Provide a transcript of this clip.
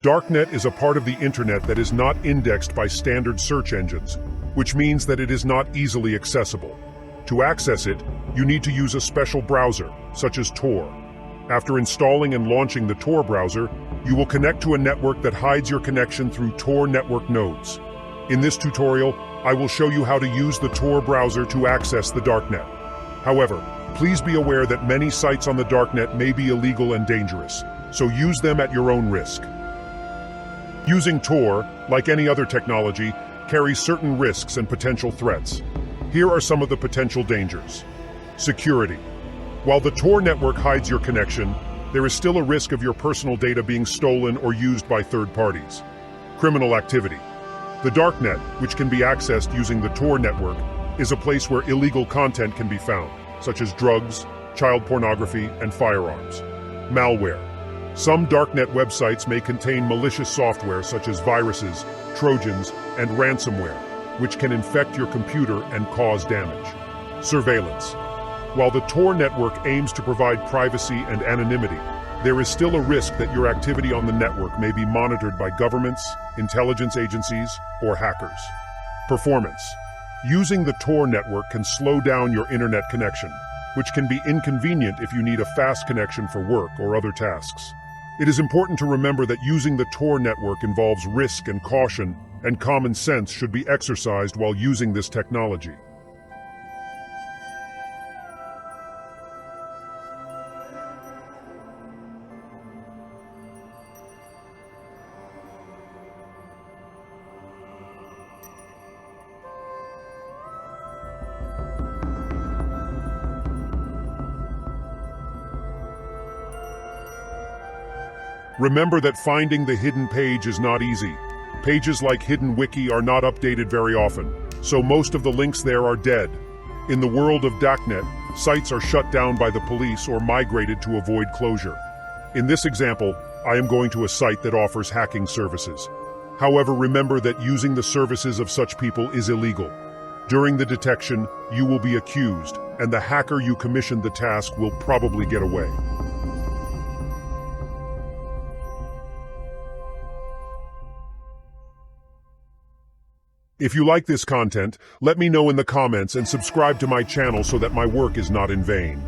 Darknet is a part of the internet that is not indexed by standard search engines, which means that it is not easily accessible. To access it, you need to use a special browser, such as Tor. After installing and launching the Tor browser, you will connect to a network that hides your connection through Tor network nodes. In this tutorial, I will show you how to use the Tor browser to access the Darknet. However, please be aware that many sites on the Darknet may be illegal and dangerous, so use them at your own risk. Using Tor, like any other technology, carries certain risks and potential threats. Here are some of the potential dangers. Security. While the Tor network hides your connection, there is still a risk of your personal data being stolen or used by third parties. Criminal activity. The Darknet, which can be accessed using the Tor network, is a place where illegal content can be found, such as drugs, child pornography, and firearms. Malware. Some Darknet websites may contain malicious software such as viruses, trojans, and ransomware, which can infect your computer and cause damage. Surveillance. While the Tor network aims to provide privacy and anonymity, there is still a risk that your activity on the network may be monitored by governments, intelligence agencies, or hackers. Performance. Using the Tor network can slow down your internet connection, which can be inconvenient if you need a fast connection for work or other tasks. It is important to remember that using the Tor network involves risk and caution, and common sense should be exercised while using this technology. Remember that finding the hidden page is not easy. Pages like Hidden Wiki are not updated very often, so most of the links there are dead. In the world of DARKNET, sites are shut down by the police or migrated to avoid closure. In this example, I am going to a site that offers hacking services. However, remember that using the services of such people is illegal. During the detection, you will be accused, and the hacker you commissioned the task will probably get away. If you like this content, let me know in the comments and subscribe to my channel so that my work is not in vain.